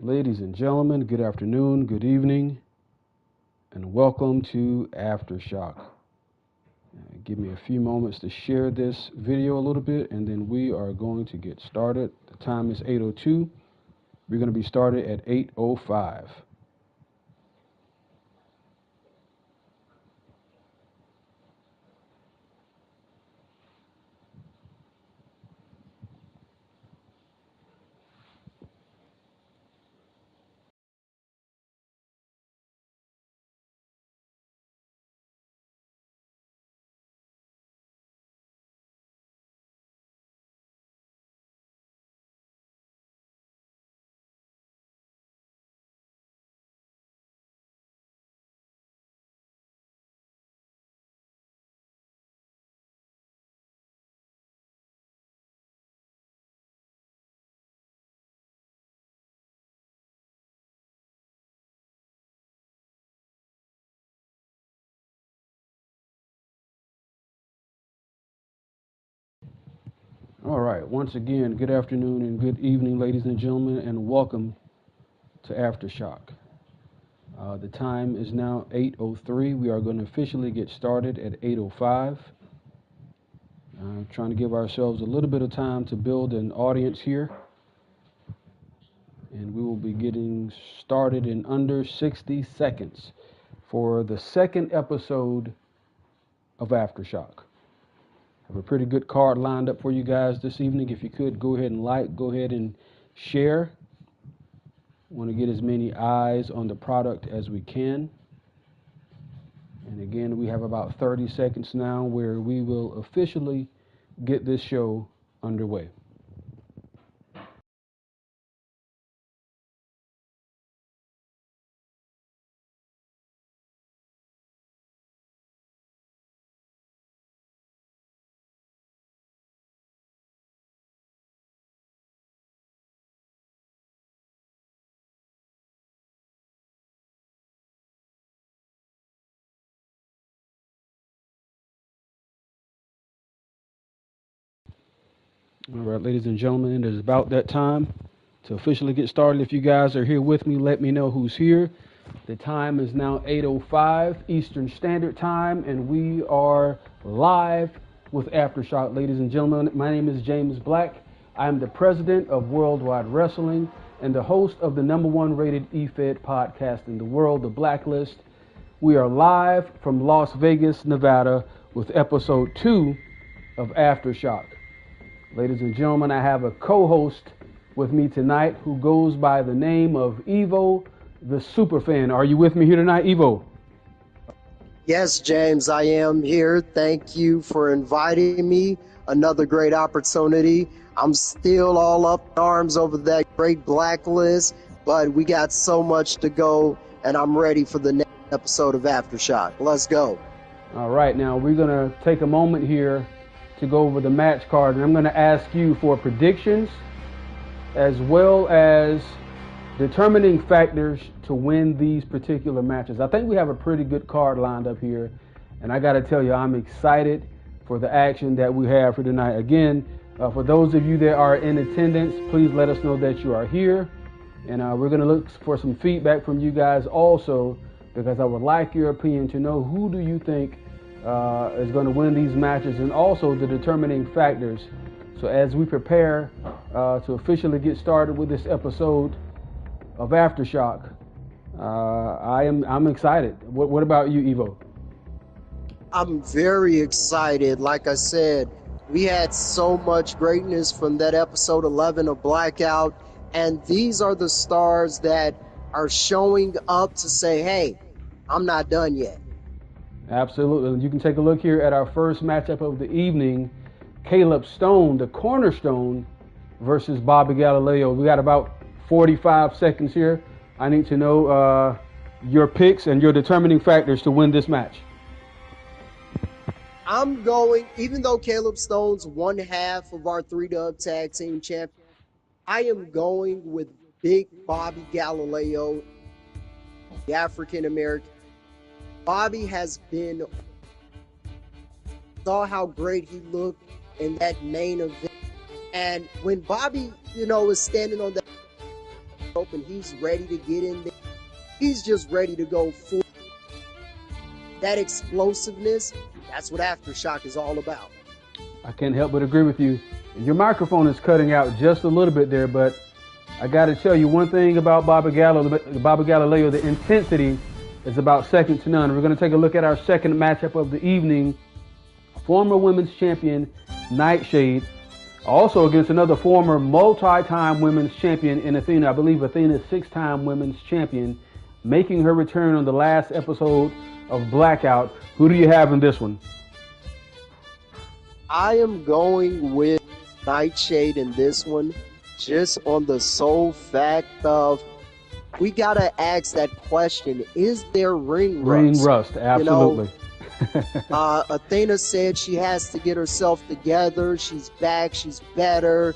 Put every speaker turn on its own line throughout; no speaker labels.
Ladies and gentlemen, good afternoon, good evening, and welcome to Aftershock. Give me a few moments to share this video a little bit, and then we are going to get started. The time is 8:02. We're going to be started at 8:05. All right, once again, good afternoon and good evening, ladies and gentlemen, and welcome to Aftershock. The time is now 8:03. We are going to officially get started at 8:05. Trying to give ourselves a little bit of time to build an audience here. And we will be getting started in under 60 seconds for the second episode of Aftershock. I have a pretty good card lined up for you guys this evening. If you could, go ahead and go ahead and share. I want to get as many eyes on the product as we can. And again, we have about 30 seconds now where we will officially get this show underway. All right, ladies and gentlemen, it is about that time to officially get started. If you guys are here with me, let me know who's here. The time is now 8:05 Eastern Standard Time, and we are live with Aftershock. Ladies and gentlemen, my name is James Black. I am the president of Worldwide Wrestling and the host of the #1 rated eFed podcast in the world, The Blacklist. We are live from Las Vegas, Nevada, with episode 2 of Aftershock. Ladies and gentlemen, I have a co-host with me tonight who goes by the name of Evo, the Superfan. Are you with me here tonight, Evo?
Yes, James, I am here. Thank you for inviting me. Another great opportunity. I'm still all up in arms over that great Blacklist, but we got so much to go, and I'm ready for the next episode of Aftershock. Let's go.
All right, now we're going to take a moment here to go over the match card, and I'm going to ask you for predictions as well as determining factors to win these particular matches. I think we have a pretty good card lined up here, and I got to tell you, I'm excited for the action that we have for tonight. Again, for those of you that are in attendance, please let us know that you are here, and we're going to look for some feedback from you guys also, because I would like your opinion to know who do you think is going to win these matches, and also the determining factors. So as we prepare to officially get started with this episode of Aftershock, I'm excited. What about you, Evo?
I'm very excited. Like I said, we had so much greatness from that episode 11 of Blackout, and these are the stars that are showing up to say, hey, I'm not done yet.
Absolutely. You can take a look here at our first matchup of the evening, Caleb Stone, the Cornerstone, versus Bobby Galileo. We got about 45 seconds here. I need to know your picks and your determining factors to win this match.
I'm going, even though Caleb Stone's one half of our 3-Dub Tag Team champion, I am going with Big Bobby Galileo, the African American. Bobby has been, saw how great he looked in that main event. And when Bobby, is standing on that, rope and he's ready to get in there. He's just ready to go full. That explosiveness, that's what Aftershock is all about.
I can't help but agree with you. Your microphone is cutting out just a little bit there, but I got to tell you one thing about Bobby Galileo, the intensity is about second to none. We're going to take a look at our second matchup of the evening. Former women's champion Nightshade, also against another former multi-time women's champion in Athena. I believe Athena's 6-time women's champion, making her return on the last episode of Blackout. Who do you have in this one?
I am going with Nightshade in this one, just on the sole fact of we got to ask that question, is there ring rust?
Ring rust, absolutely.
Athena said she has to get herself together. She's back. She's better.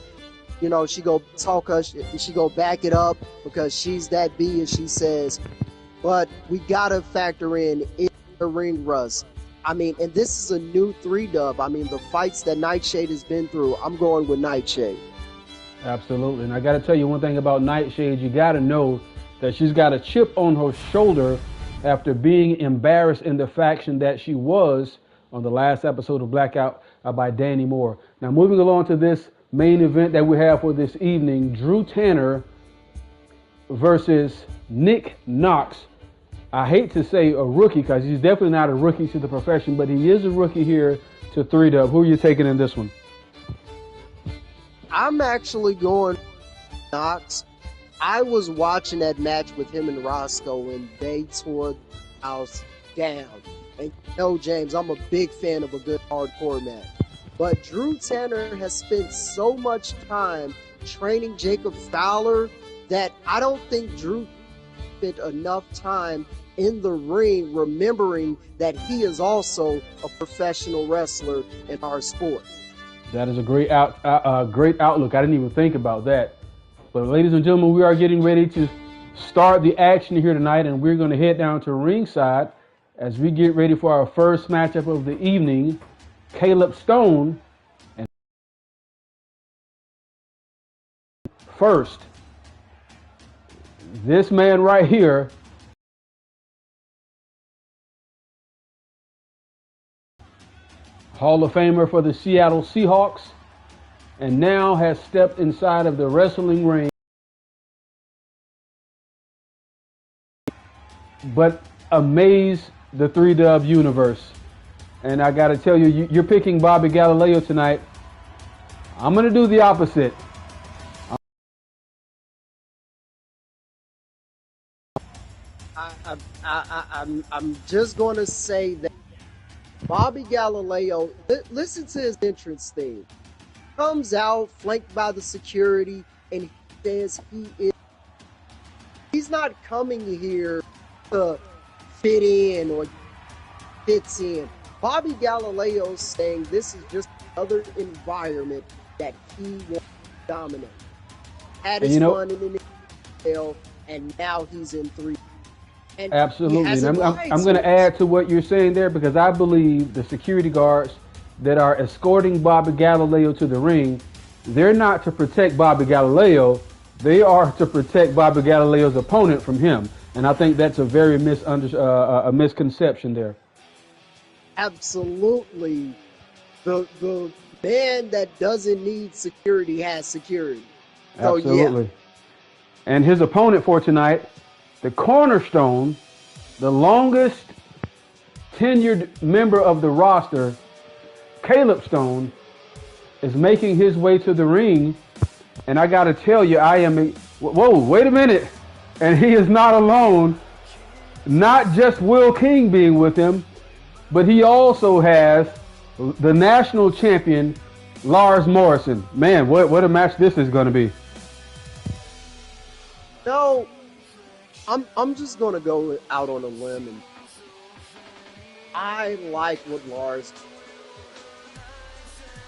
She go talk us. She go back it up because she's that B, as she says. But we got to factor in is there ring rust. I mean, and this is a new 3-dub. I mean, the fights that Nightshade has been through, I'm going with Nightshade.
Absolutely. And I got to tell you one thing about Nightshade. You got to know that she's got a chip on her shoulder after being embarrassed in the faction that she was on the last episode of Blackout by Danny Moore. Now, moving along to this main event that we have for this evening, Drew Tanner versus Nick Knox. I hate to say a rookie because he's definitely not a rookie to the profession, but he is a rookie here to 3-dub. Who are you taking in this one?
I'm actually going Knox. I was watching that match with him and Roscoe, and they tore the house down. And James, I'm a big fan of a good hardcore match. But Drew Tanner has spent so much time training Jacob Fowler that I don't think Drew spent enough time in the ring remembering that he is also a professional wrestler in our sport.
That is a great outlook. I didn't even think about that. But ladies and gentlemen, we are getting ready to start the action here tonight, and we're going to head down to ringside as we get ready for our first matchup of the evening. Caleb Stone and first, this man right here, Hall of Famer for the Seattle Seahawks, and now has stepped inside of the wrestling ring, but amaze the 3-dub universe. And I got to tell you, you're picking Bobby Galileo tonight. I'm going to do the opposite.
I'm just going to say that Bobby Galileo, listen to his entrance theme. Comes out flanked by the security and he says he's not coming here to fit in or fits in. Bobby Galileo's saying this is just another environment that he wants to dominate. Had his fun in the NFL, and now he's in 3. And
absolutely. And I'm going to add to what you're saying there, because I believe the security guards that are escorting Bobby Galileo to the ring, they're not to protect Bobby Galileo. They are to protect Bobby Galileo's opponent from him. And I think that's a very misconception there.
Absolutely. The man that doesn't need security has security. So,
absolutely.
Yeah.
And his opponent for tonight, the cornerstone, the longest tenured member of the roster, Caleb Stone, is making his way to the ring. And I got to tell you, whoa, wait a minute. And he is not alone. Not just Will King being with him, but he also has the national champion, Lars Morrison. Man, what a match this is going to be.
No, I'm just going to go out on a limb, and I like what Lars.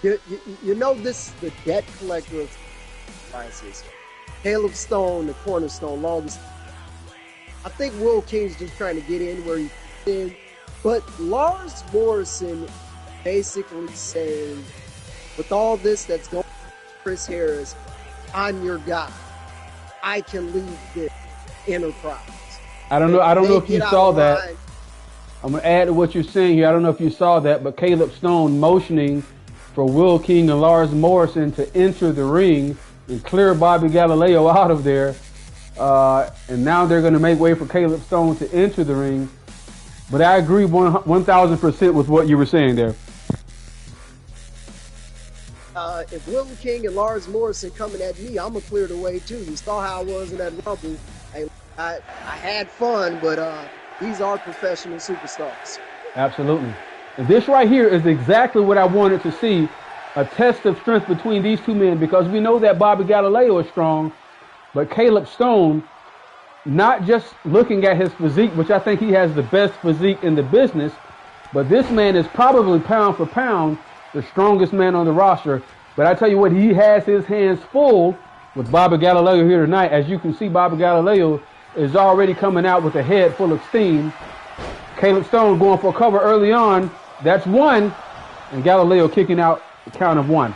You know, this is the debt collector of prices. Caleb Stone, the cornerstone, longest. I think Will King's just trying to get in where he's in. But Lars Morrison basically saying, with all this that's going on with Chris Harris, I'm your guy. I can lead this enterprise.
I don't know if you saw that. I'm going to add to what you're saying here. I don't know if you saw that, but Caleb Stone motioning for Will King and Lars Morrison to enter the ring and clear Bobby Galileo out of there. And now they're going to make way for Caleb Stone to enter the ring. But I agree 1,000% with what you were saying there.
If Will King and Lars Morrison coming at me, I'm going to clear the way too. You saw how I was in that Rumble. I had fun, but these are professional superstars.
Absolutely. And this right here is exactly what I wanted to see, a test of strength between these two men, because we know that Bobby Galileo is strong, but Caleb Stone, not just looking at his physique, which I think he has the best physique in the business, but this man is probably pound for pound the strongest man on the roster. But I tell you what, he has his hands full with Bobby Galileo here tonight. As you can see, Bobby Galileo is already coming out with a head full of steam. Caleb Stone going for a cover early on. That's one. And Galileo kicking out the count of one.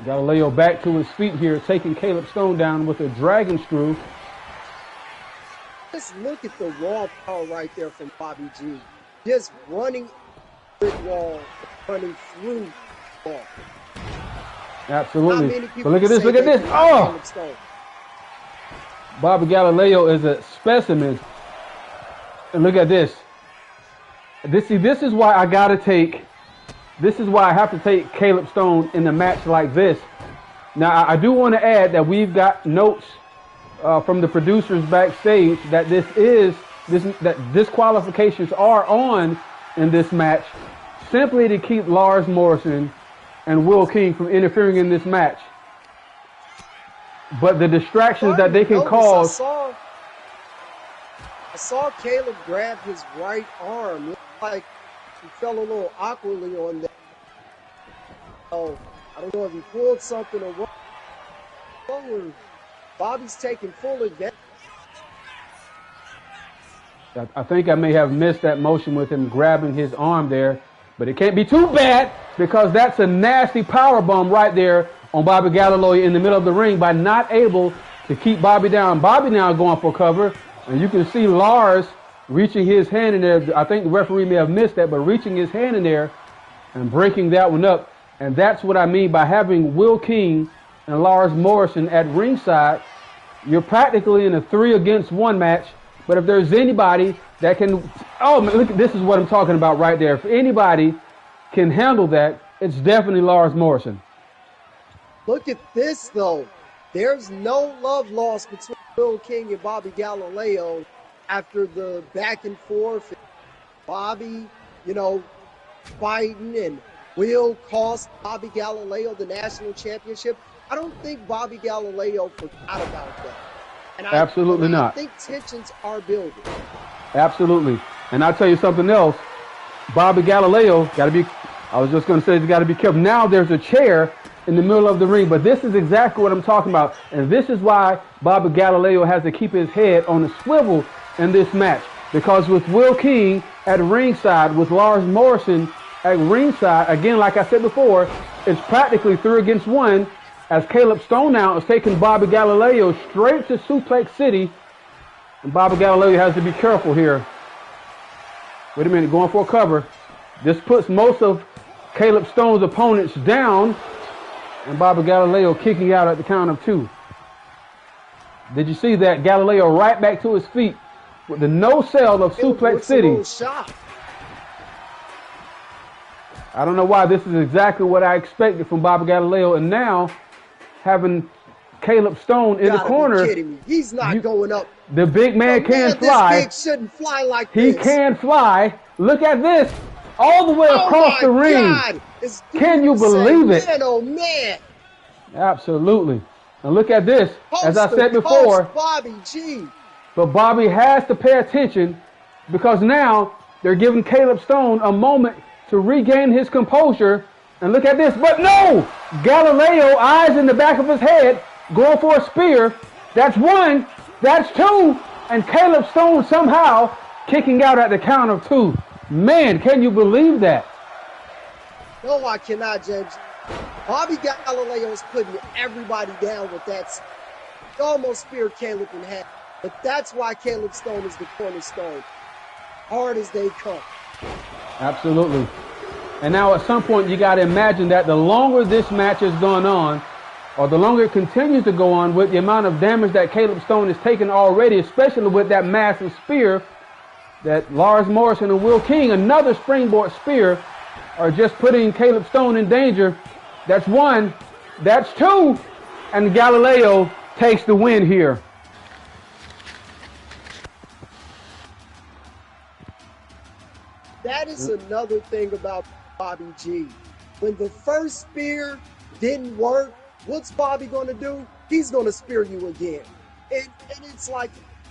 Galileo back to his feet here, taking Caleb Stone down with a dragon screw.
Just look at the raw power right there from Bobby G. Just running brick wall, running through the wall.
Absolutely. But look at this, look at this. Oh! Bobby Galileo is a specimen. And look at this. This is why I have to take Caleb Stone in a match like this. Now, I do want to add that we've got notes from the producers backstage that that disqualifications are on in this match simply to keep Lars Morrison and Will King from interfering in this match. But the distractions that they can cause.
I saw Caleb grab his right arm. Looked like he fell a little awkwardly on that. Oh, I don't know if he pulled something or what. Bobby's taking full advantage.
I think I may have missed that motion with him grabbing his arm there, but it can't be too bad because that's a nasty power bomb right there on Bobby Galileo in the middle of the ring by not able to keep Bobby down. Bobby now going for cover, and you can see Lars reaching his hand in there. I think the referee may have missed that, but reaching his hand in there and breaking that one up. And that's what I mean by having Will King and Lars Morrison at ringside. You're practically in a 3-against-1 match. But if there's anybody that can, look, this is what I'm talking about right there. If anybody can handle that, it's definitely Lars Morrison.
Look at this, though. There's no love lost between Will King and Bobby Galileo after the back and forth. Bobby, fighting, and Will cost Bobby Galileo the national championship. I don't think Bobby Galileo forgot about that. And
Absolutely not.
I think tensions are building.
Absolutely. And I'll tell you something else. Bobby Galileo, I was just going to say, you got to be careful. Now there's a chair in the middle of the ring, but this is exactly what I'm talking about. And this is why Bobby Galileo has to keep his head on a swivel in this match. Because with Will King at ringside, with Lars Morrison at ringside, again, like I said before, it's practically 3-against-1. As Caleb Stone now is taking Bobby Galileo straight to Suplex City. And Bobby Galileo has to be careful here. Wait a minute, going for a cover. This puts most of Caleb Stone's opponents down. And Bobby Galileo kicking out at the count of 2. Did you see that? Galileo right back to his feet with the no-sell of Suplex City. I don't know why. This is exactly what I expected from Bobby Galileo. And now, having Caleb Stone in the corner.
Be kidding me. He's not going up.
The big man can fly.
This big shouldn't fly like this.
He can fly. Look at this. All the way across the ring.
God.
Can you believe it?
Man, oh, man.
Absolutely. And look at this. As I said before.
Bobby G.
But Bobby has to pay attention because now they're giving Caleb Stone a moment to regain his composure. And look at this. But no! Galileo, eyes in the back of his head, going for a spear. That's 1. That's 2. And Caleb Stone somehow kicking out at the count of 2. Man, can you believe that?
No, I cannot, James. Bobby Galileo is putting everybody down with that. He almost speared Caleb in half. But that's why Caleb Stone is the cornerstone. Hard as they come.
Absolutely. And now at some point you got to imagine that the longer this match has gone on, or the longer it continues to go on with the amount of damage that Caleb Stone has taken already, especially with that massive spear that Lars Morrison and Will King, another springboard spear, are just putting Caleb Stone in danger. That's one. That's two. And Galileo takes the win here.
That is another thing about Bobby G. When the first spear didn't work, what's Bobby going to do? He's going to spear you again. And it's like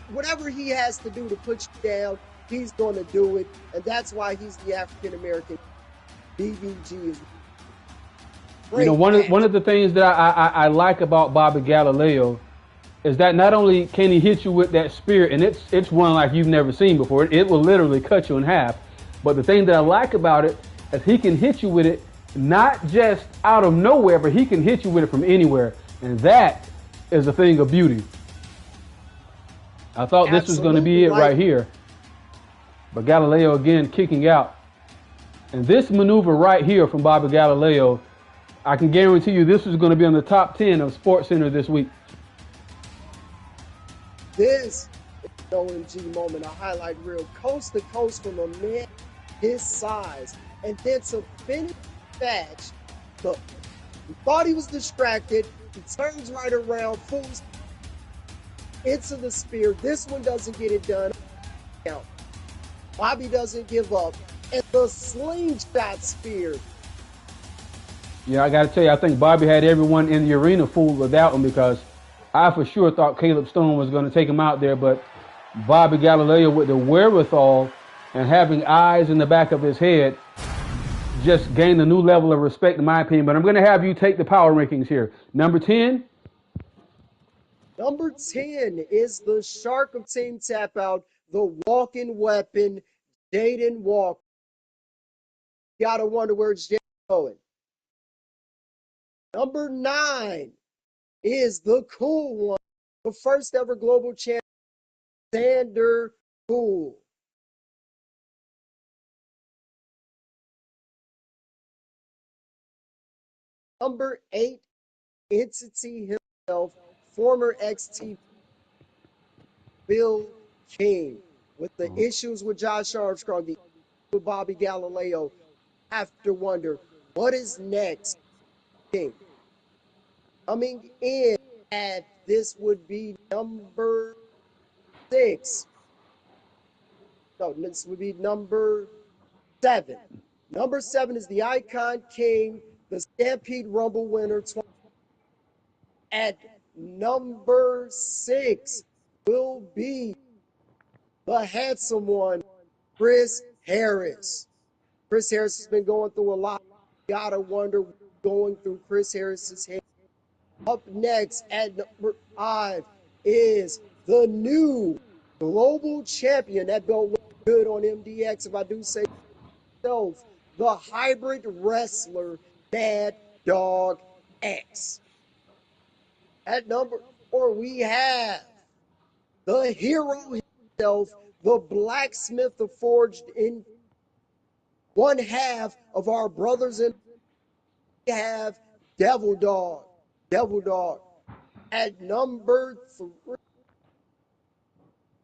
whatever he has to do to put you down, he's going to do it. And that's why he's the African-American. BBG is great.
You know, one of the things that I like about Bobby Galileo is that not only can he hit you with that spear, and it's one like you've never seen before. It will literally cut you in half. But the thing that I like about it is he can hit you with it not just out of nowhere, but he can hit you with it from anywhere. And that is a thing of beauty. I thought this was going to be it right here. But Galileo again kicking out. And this maneuver right here from Bobby Galileo, I can guarantee you this is going to be on the top 10 of SportsCenter this week.
This is an OMG moment, a highlight reel, coast to coast from a man his size. And then to finish the match, look, he thought he was distracted. He turns right around, fools into the spear. This one doesn't get it done. Bobby doesn't give up. And the slingshot spear.
Yeah, I got to tell you, I think Bobby had everyone in the arena fooled with that one, because I for sure thought Caleb Stone was going to take him out there, but Bobby Galileo, with the wherewithal and having eyes in the back of his head, just gained a new level of respect, in my opinion. But I'm going to have you take the power rankings here. Number 10?
Number 10 is the Shark of Team Tap Out, the walking weapon, Jaden Walker. Gotta wonder where Jaden going. Number 9 is the cool one, the first ever global champion, Xander Cool. Number 8, Entity himself, former XT Bill King. With the issues with Josh Armstrong, the with Bobby Galileo, have to wonder what is next. King. Coming in at this would be number 6. No, this would be number 7. Number 7 is the Icon King, the Stampede Rumble winner. At number 6 will be the handsome one, Chris Harris. Chris Harris has been going through a lot. Gotta wonder what's going through Chris Harris's head. Up next at number 5 is the new global champion. That belt looks good on MDX, if I do say so. The hybrid wrestler, Mad Dog X. At number 4, we have the hero himself, the blacksmith forged in one half of our brothers in. We have Devil Dog. Devil Dog. At number 3,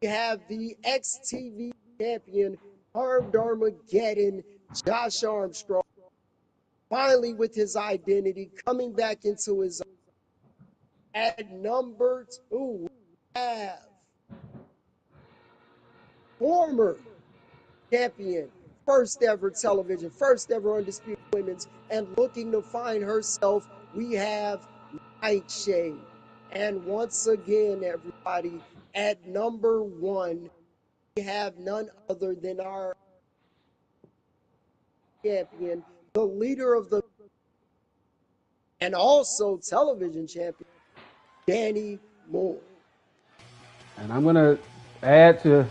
we have the XTV champion, Armed Armageddon, Josh Armstrong. Finally, with his identity, coming back into his own. At number 2, we have former champion, first ever television, first ever undisputed women's, and looking to find herself, we have Nightshade. And once again, everybody, at number 1, we have none other than our champion, the leader of the, and also television champion, Danny Moore.
And I'm going to add to,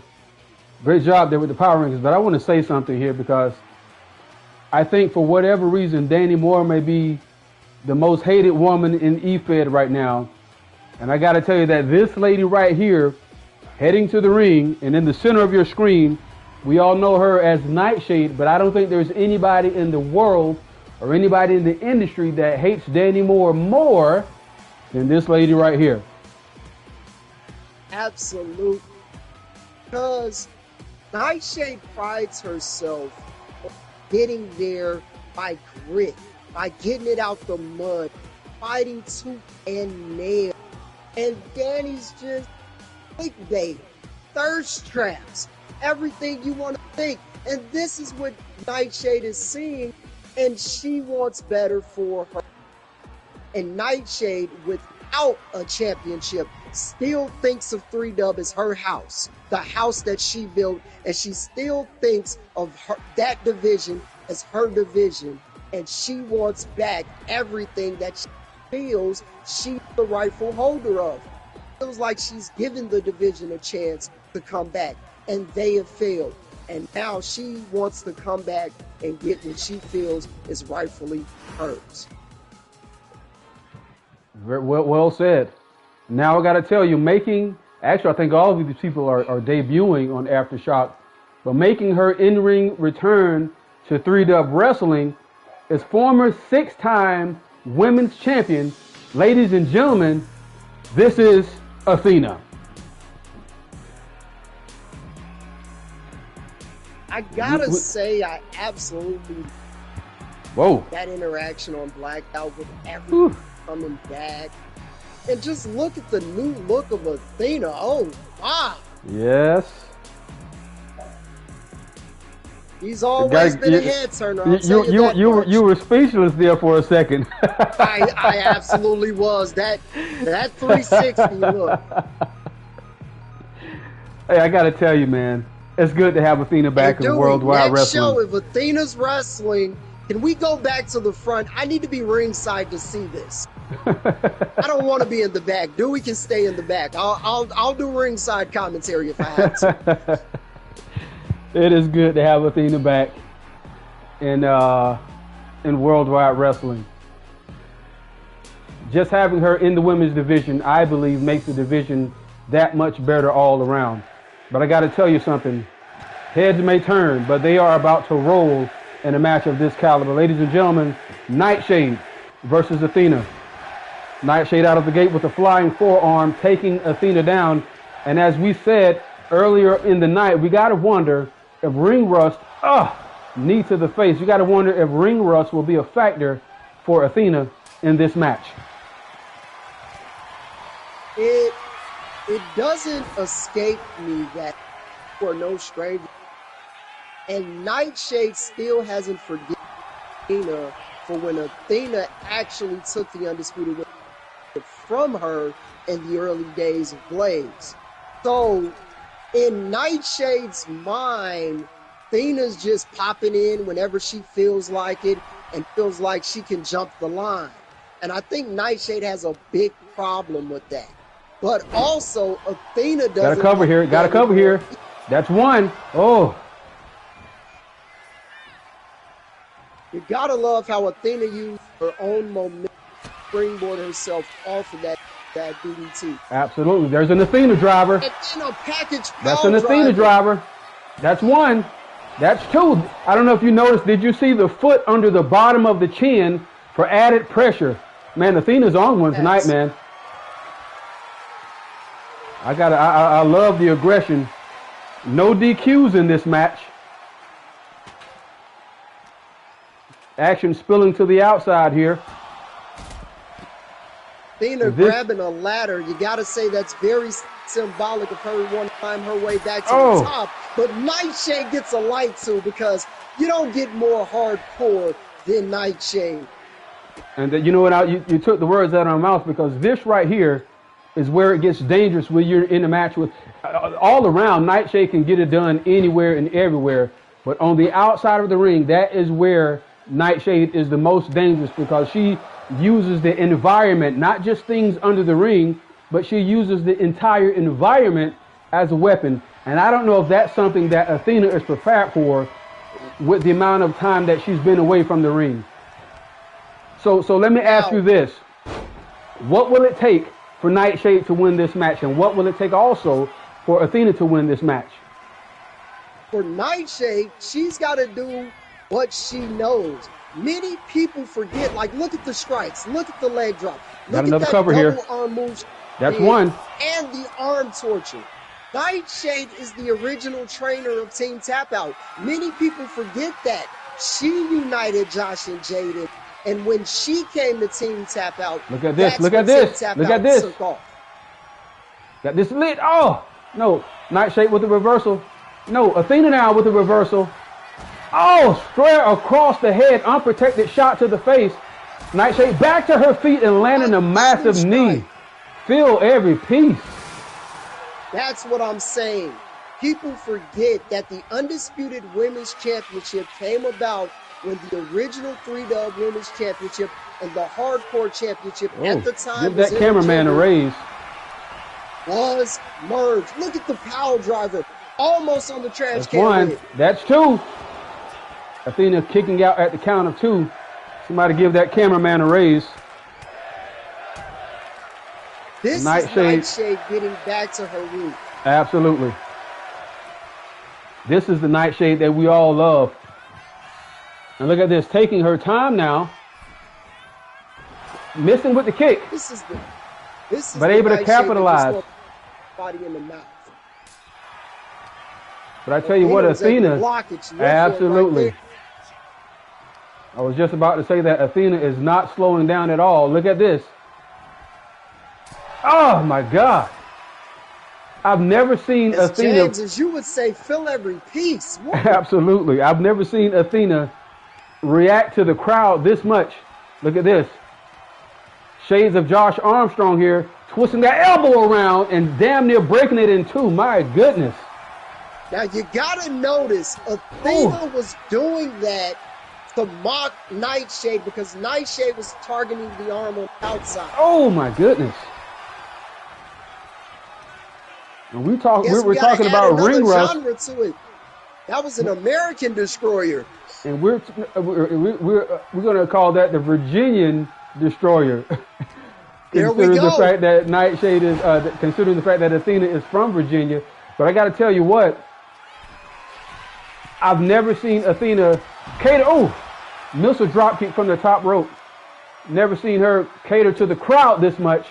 great job there with the power rankings, but I want to say something here, because I think for whatever reason, Danny Moore may be the most hated woman in EFED right now. And I got to tell you that this lady right here, heading to the ring, and in the center of your screen, we all know her as Nightshade, but I don't think there's anybody in the world or anybody in the industry that hates Danny Moore more than this lady right here.
Absolutely. Because Nightshade prides herself on getting there by grit, by getting it out the mud, fighting tooth and nail. And Danny's just clickbait, thirst traps, everything you want to think. And this is what Nightshade is seeing, and she wants better for her. And Nightshade, without a championship, still thinks of 3Dub as her house, the house that she built, and she still thinks of that division as her division, and she wants back everything that she feels she's the rightful holder of. It feels like she's given the division a chance to come back, and they have failed. And now she wants to come back and get what she feels is rightfully hers.
Very well said. Now I got to tell you, actually I think all of these people are debuting on Aftershock, but making her in-ring return to 3Dub Wrestling is former 6-time women's champion. Ladies and gentlemen, this is Athena.
I gotta say, I absolutely that interaction on Blackout with everyone coming back. And just look at the new look of Athena. Oh, wow.
Yes.
He's always been a head turner.
You were speechless there for a second.
I absolutely was. That 360 look.
Hey, I got to tell you, man, it's good to have Athena back in Worldwide Wrestling.
Next show, if Athena's wrestling, can we go back to the front? I need to be ringside to see this. I don't want to be in the back. Dewey can stay in the back. I'll do ringside commentary if I have to.
It is good to have Athena back in Worldwide Wrestling. Just having her in the women's division, I believe, makes the division that much better all around. But I got to tell you something. Heads may turn, but they are about to roll in a match of this caliber. Ladies and gentlemen, Nightshade versus Athena. Nightshade out of the gate with a flying forearm, taking Athena down. And as we said earlier in the night, we got to wonder if ring rust, knee to the face. You got to wonder if ring rust will be a factor for Athena in this match.
It doesn't escape me that we're no stranger. And Nightshade still hasn't forgiven Athena for when Athena actually took the Undisputed World from her in the early days of Blaze. So in Nightshade's mind, Athena's just popping in whenever she feels like it and feels like she can jump the line. And I think Nightshade has a big problem with that. But also, Athena doesn't...
Got to cover here. Got to cover here. That's one. Oh.
You got to love how Athena used her own momentum to springboard herself off of that DDT.
Absolutely. There's an Athena driver.
And then a package
That's an Athena driver. That's one. That's two. I don't know if you noticed. Did you see the foot under the bottom of the chin for added pressure? Man, Athena's on one tonight, man. I love the aggression. No DQs in this match. Action spilling to the outside here.
Athena grabbing a ladder, you got to say that's very symbolic of her wanting to climb her way back to the top. But Nightshade gets a light too, because you don't get more hardcore than Nightshade.
And you know what? You took the words out of my mouth, because this right here is where it gets dangerous when you're in a match with all around. Nightshade can get it done anywhere and everywhere, but on the outside of the ring, that is where Nightshade is the most dangerous, because she uses the environment, not just things under the ring, but she uses the entire environment as a weapon. And I don't know if that's something that Athena is prepared for with the amount of time that she's been away from the ring. So let me ask you this. What will it take for Nightshade to win this match? And what will it take also for Athena to win this match?
For Nightshade, she's got to do what she knows. Many people forget, like, look at the strikes, look at the leg drop.
Got another cover here.
Arm moves.
That's one.
And the arm torture. Nightshade is the original trainer of Team Tap Out. Many people forget that. She united Josh and Jaden. And when she came to Team Tap Out,
look at this. Look at this. Look at this. Got this lit. Oh, no. Nightshade with the reversal. No, Athena now with the reversal. Oh, straight across the head. Unprotected shot to the face. Nightshade back to her feet and landing a massive knee. Feel every piece.
That's what I'm saying. People forget that the Undisputed Women's Championship came about when the original 3-Dub Women's Championship and the Hardcore Championship at the time
give that cameraman a raise.
Was merged. Look at the power driver. Almost on the trash can.
One. That's two. Athena kicking out at the count of two. Somebody give that cameraman a raise.
This is Nightshade getting back to her roots.
Absolutely. This is the Nightshade that we all love. And look at this, taking her time now. Missing with the kick.
This is
but able to capitalize.
Body in the mouth.
But I tell you what, Athena, absolutely.
Right,
I was just about to say that Athena is not slowing down at all. Look at this. Oh my God. I've never seen Athena.
James, as you would say, fill every piece. What?
Absolutely. I've never seen Athena react to the crowd this much. Look at this. Shades of Josh Armstrong here, twisting that elbow around and damn near breaking it in two. My goodness.
Now you gotta notice, Athena was doing that to mock Nightshade because Nightshade was targeting the arm on the outside.
Oh my goodness. And we're talking about ring rust.
Genre to it. That was an American destroyer.
And we're going to call that the Virginian destroyer.
There we go.
The fact that Nightshade is considering the fact that Athena is from Virginia. But I got to tell you what, I've never seen Athena cater. Oh, missile drop kick from the top rope. Never seen her cater to the crowd this much.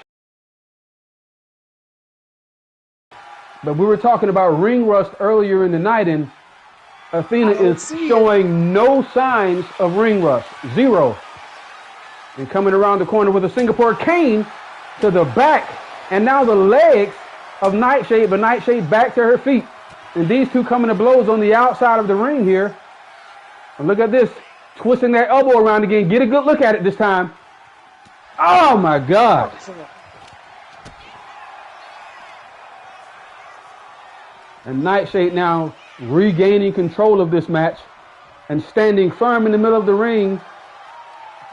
But we were talking about ring rust earlier in the night, and Athena is showing no signs of ring rust. Zero. And coming around the corner with a Singapore cane to the back. And now the legs of Nightshade, but Nightshade back to her feet. And these two coming to blows on the outside of the ring here. And look at this. Twisting that elbow around again. Get a good look at it this time. Oh my God. And Nightshade now regaining control of this match and standing firm in the middle of the ring,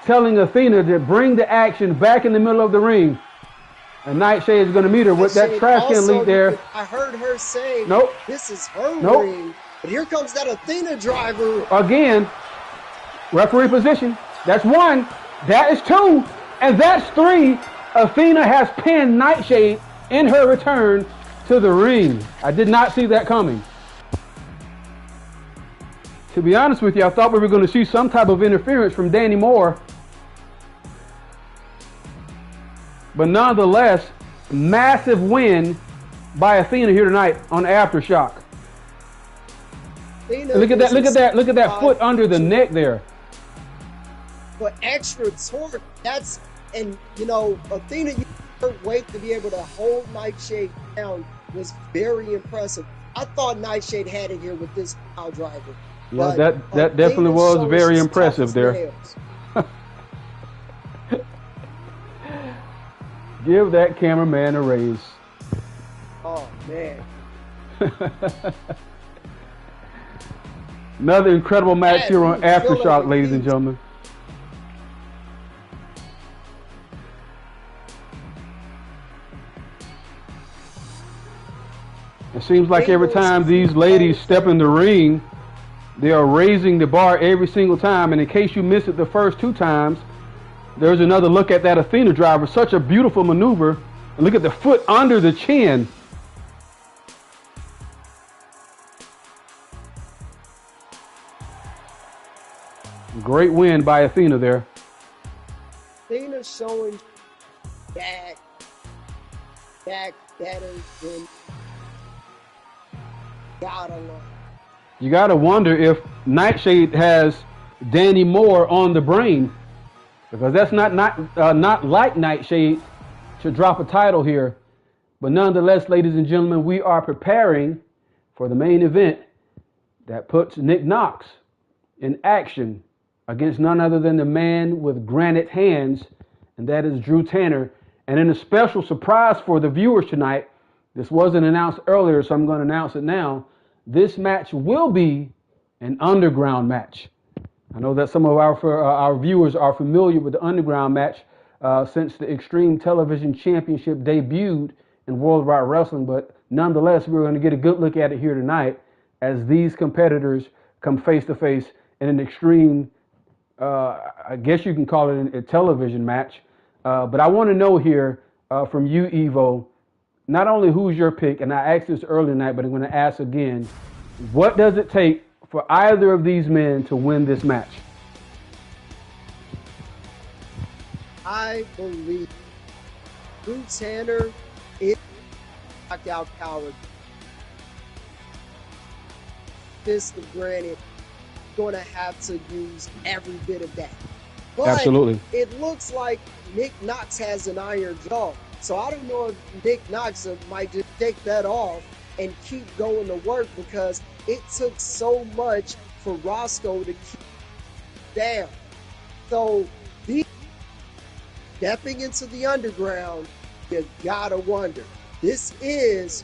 telling Athena to bring the action back in the middle of the ring. And Nightshade is going to meet her with that trash can leap there.
I heard her say,
nope,
this is her
nope.
ring. But here comes that Athena driver.
Again, referee position. That's one. That is two. And that's three. Athena has pinned Nightshade in her return to the ring. I did not see that coming. To be honest with you, I thought we were going to see some type of interference from Danny Moore. But nonetheless, massive win by Athena here tonight on Aftershock. Look at that, look at that, look at that foot under the neck there.
For extra torque, that's, and you know, Athena, her weight to be able to hold Nightshade down was very impressive. I thought Nightshade had it here with this pile driver.
Yeah, that definitely was very impressive there. Give that cameraman a raise.
Oh, man.
Another incredible match here on Aftershock, ladies and gentlemen. It seems like every time these ladies step in the ring, they are raising the bar every single time. And in case you missed it the first two times, There's another look at that Athena driver. Such a beautiful maneuver. And look at the foot under the chin. Great win by Athena there.
Athena showing that better than gotta love.
You gotta wonder if Nightshade has Danny Moore on the brain, because that's not like Nightshade to drop a title here. But nonetheless, ladies and gentlemen, we are preparing for the main event that puts Nick Knox in action against none other than the man with granite hands, and that is Drew Tanner. And in a special surprise for the viewers tonight, this wasn't announced earlier, so I'm going to announce it now. This match will be an underground match. I know that some of our viewers are familiar with the underground match since the Extreme Television Championship debuted in Worldwide Wrestling, but nonetheless, we're going to get a good look at it here tonight as these competitors come face to face in an extreme, I guess you can call it a television match. But I want to know here from you, Evo, not only who's your pick, and I asked this earlier tonight, but I'm going to ask again, what does it take for either of these men to win this match?
I believe Drew Tanner is knockout power. Fist of granite, going to have to use every bit of that. But
Absolutely.
It looks like Nick Knox has an iron jaw. So I don't know if Nick Knox might just take that off and keep going to work, because it took so much for Roscoe to keep down. So stepping into the underground, you gotta wonder. This is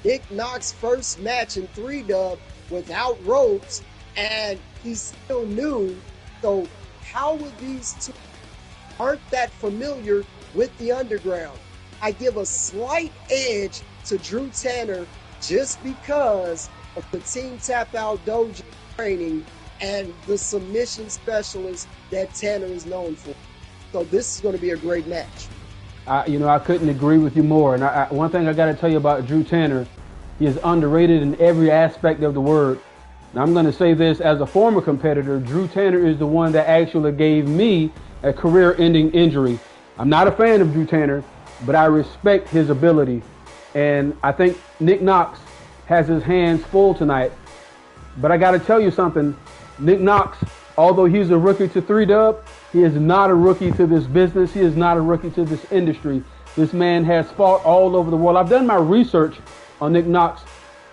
Nick Knox's first match in 3-Dub without ropes, and he's still new. So how would these two aren't that familiar with the underground? I give a slight edge to Drew Tanner just because of the Team Tap Out Dojo training and the submission specialist that Tanner is known for. So this is going to be a great match.
I couldn't agree with you more. And one thing I got to tell you about Drew Tanner, he is underrated in every aspect of the word. Now, I'm going to say this as a former competitor, Drew Tanner is the one that actually gave me a career-ending injury. I'm not a fan of Drew Tanner, but I respect his ability. And I think Nick Knox has his hands full tonight. But I got to tell you something. Nick Knox, although he's a rookie to 3-Dub, he is not a rookie to this business. He is not a rookie to this industry. This man has fought all over the world. I've done my research on Nick Knox,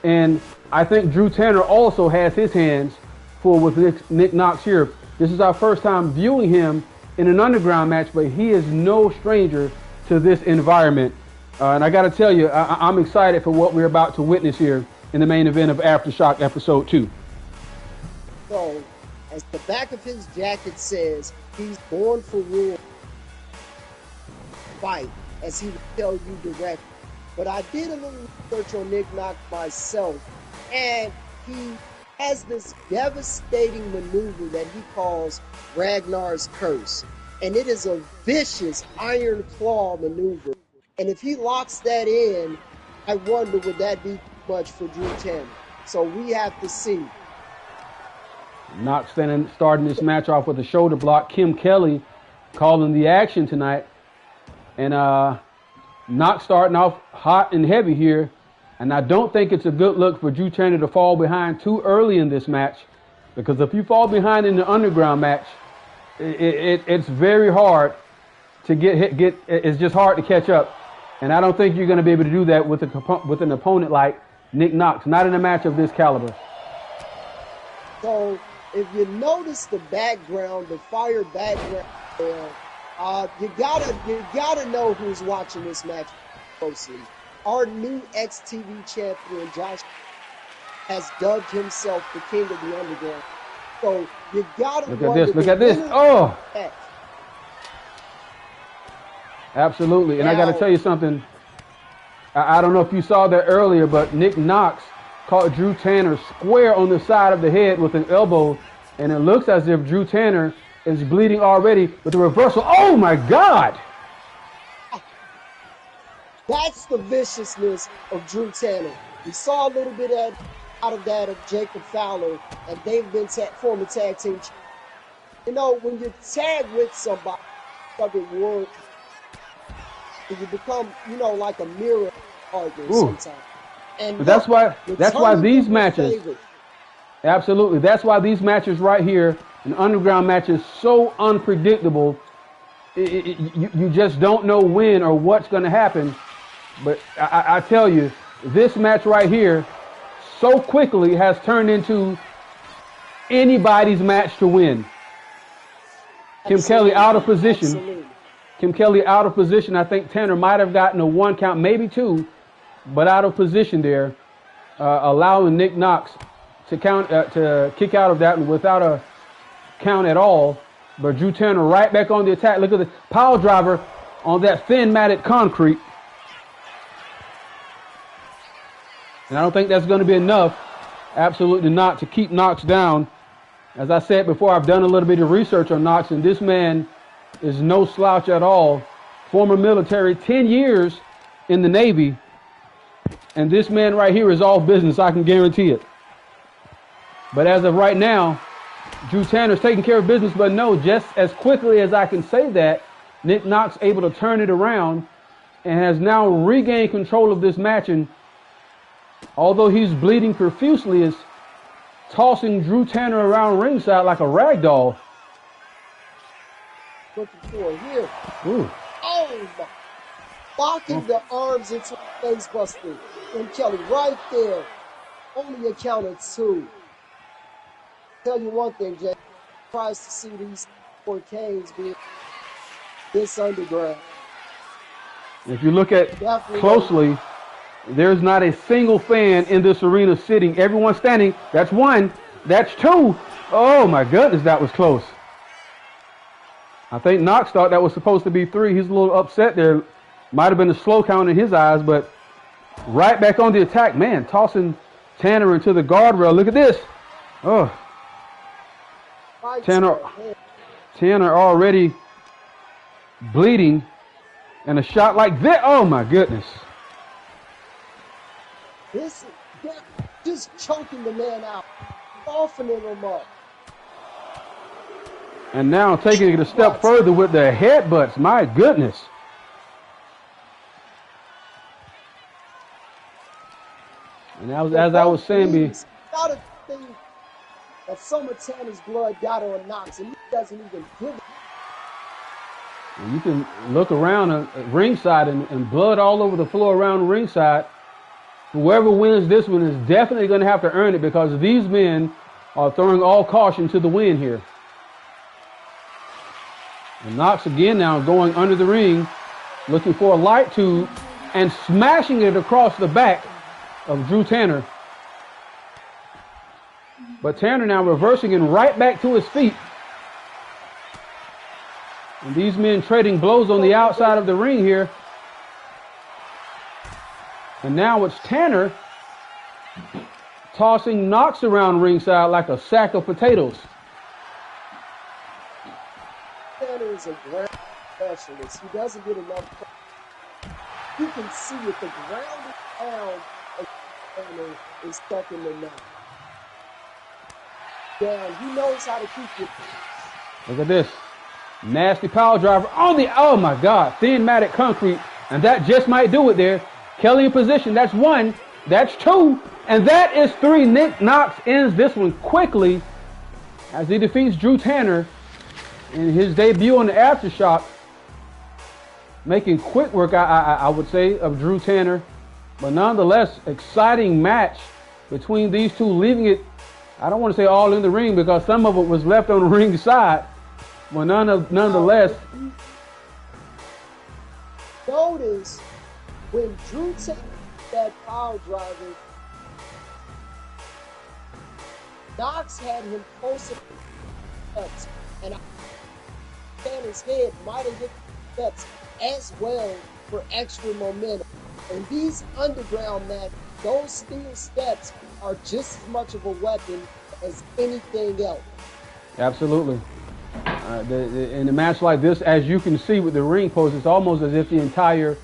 and I think Drew Tanner also has his hands full with Nick Knox here. This is our first time viewing him in an underground match, but he is no stranger to this environment. And I got to tell you, I'm excited for what we're about to witness here in the main event of Aftershock Episode 2.
So, as the back of his jacket says, he's born for war. Fight, as he would tell you directly. But I did a little research on Nick Knox myself, and he has this devastating maneuver that he calls Ragnar's Curse. And it is a vicious iron claw maneuver. And if he locks that in, I wonder, would that be too much for Drew Tanner? So we have to see.
Knox starting this match off with a shoulder block. Kim Kelly calling the action tonight. And Knox starting off hot and heavy here. And I don't think it's a good look for Drew Tanner to fall behind too early in this match. Because if you fall behind in the underground match, it's very hard to get. It's just hard to catch up. And I don't think you're going to be able to do that with an opponent like Nick Knox. Not in a match of this caliber.
So if you notice the background, the fire background, you gotta know who's watching this match closely. Our new ex-TV champion, Josh, has dubbed himself the king of the underground. So you gotta
look at this. Oh, absolutely. And now, I got to tell you something. I don't know if you saw that earlier, but Nick Knox caught Drew Tanner square on the side of the head with an elbow, and it looks as if Drew Tanner is bleeding already with the reversal. Oh my God!
That's the viciousness of Drew Tanner. We saw a little bit out of that of Jacob Fowler, and they've been former tag team. You know, when you tag with somebody, it work, you become, you know, like a mirror partner sometimes. And
but that's why these matches, absolutely, that's why these matches right here, an underground match, is so unpredictable. You just don't know when or what's going to happen. But I tell you, this match right here so quickly has turned into anybody's match to win. Kim Kelly out of position. Absolutely. Kim Kelly out of position. I think Tanner might have gotten a 1 count, maybe 2, but out of position there, allowing Nick Knox to kick out of that without a count at all. But Drew Tanner right back on the attack. Look at the pile driver on that thin matted concrete. And I don't think that's going to be enough. Absolutely not, to keep Knox down. As I said before, I've done a little bit of research on Knox, and this man is no slouch at all. Former military, 10 years in the Navy. And this man right here is all business, I can guarantee it. But as of right now, Drew Tanner's taking care of business. But no, just as quickly as I can say that, Nick Knox able to turn it around and has now regained control of this match. And although he's bleeding profusely, is tossing Drew Tanner around ringside like a rag doll.
Looking for here.
Ooh.
Oh my. Locking the arms into a face buster. And Kelly right there. Only a count of 2. Tell you one thing, Jay. Surprised to see these 4 K's being this underground.
If you look at closely, there's not a single fan in this arena sitting. Everyone standing. That's 1. That's 2. Oh my goodness, that was close. I think Knox thought that was supposed to be 3. He's a little upset there. Might have been a slow count in his eyes, but right back on the attack. Man, tossing Tanner into the guardrail. Look at this. Oh. Tanner already bleeding. And a shot like this. Oh my goodness.
This just choking the man out, softening him up.
And now taking it a step further with the headbutts. My goodness. And as I was saying,
gotta think that some of Tanner's blood got on Knox, and he doesn't even give it.
And you can look around at ringside and blood all over the floor around ringside. Whoever wins this one is definitely going to have to earn it, because these men are throwing all caution to the wind here. And Knox again now going under the ring, looking for a light tube and smashing it across the back of Drew Tanner. But Tanner now reversing and right back to his feet. And these men trading blows on the outside of the ring here. And now it's Tanner tossing Knox around ringside like a sack of potatoes.
Tanner is a ground specialist. He doesn't get enough. You can see it. The ground pound of Tanner is stuck in the knot. Down. He knows how to keep you.
Look at this. Nasty power driver on the, oh my God, thin matted concrete. And that just might do it there. Kelly in position. That's 1. That's 2. And that is 3. Nick Knox ends this one quickly as he defeats Drew Tanner in his debut on the Aftershock. Making quick work, I would say, of Drew Tanner. But nonetheless, exciting match between these two, leaving it, I don't want to say all in the ring, because some of it was left on the ring side. But nonetheless.
Notice when Drew takes that power driver, Knox had him close to the steps, and Tanner's head might have hit the steps as well for extra momentum. And these underground matches, those steel steps are just as much of a weapon as anything else.
Absolutely. In a match like this, as you can see with the ring post, it's almost as if the entire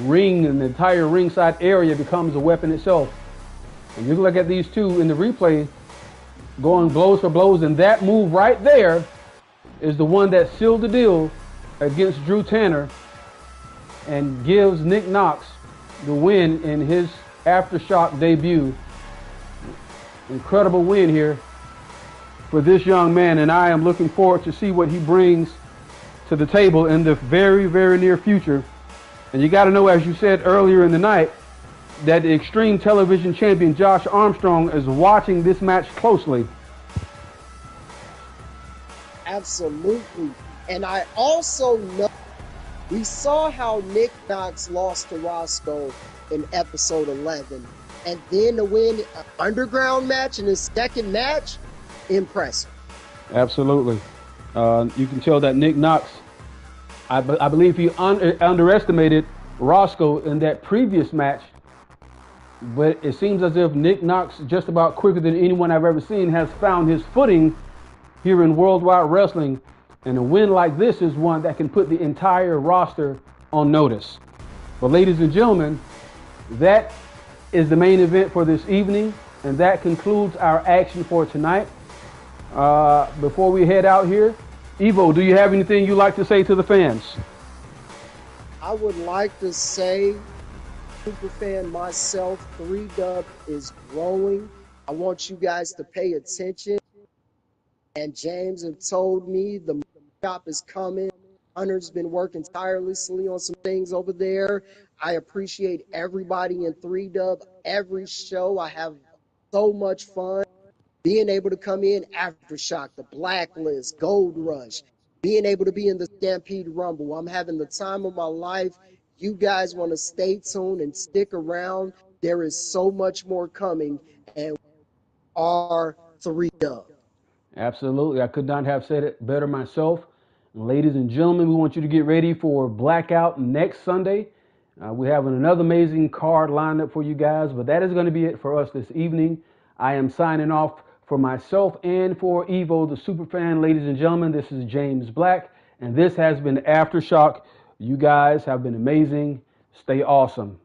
ring and the entire ringside area becomes a weapon itself. And you can look at these two in the replay going blows for blows, and that move right there is the one that sealed the deal against Drew Tanner and gives Nick Knox the win in his Aftershock debut. Incredible win here for this young man, and I am looking forward to see what he brings to the table in the very, very near future. And you got to know, as you said earlier in the night, that the Extreme Television champion Josh Armstrong is watching this match closely.
Absolutely. And I also know we saw how Nick Knox lost to Roscoe in episode 11. And then to win an underground match in his second match, impressive.
Absolutely. You can tell that Nick Knox, I believe he underestimated Roscoe in that previous match. But it seems as if Nick Knox, just about quicker than anyone I've ever seen, has found his footing here in Worldwide Wrestling. And a win like this is one that can put the entire roster on notice. But ladies and gentlemen, that is the main event for this evening. And that concludes our action for tonight. Before we head out here, Evo, do you have anything you'd like to say to the fans?
I would like to say, superfan myself, 3Dub is growing. I want you guys to pay attention. And James have told me the shop is coming. Hunter's been working tirelessly on some things over there. I appreciate everybody in 3Dub. Every show, I have so much fun. Being able to come in Aftershock, the Blacklist, Gold Rush, being able to be in the Stampede Rumble. I'm having the time of my life. You guys want to stay tuned and stick around. There is so much more coming, and our 3Dub.
Absolutely. I could not have said it better myself. Ladies and gentlemen, we want you to get ready for Blackout next Sunday. We have another amazing card lined up for you guys, but that is going to be it for us this evening. I am signing off for myself and for Evo, the Superfan. Ladies and gentlemen, this is James Black, and this has been Aftershock. You guys have been amazing. Stay awesome.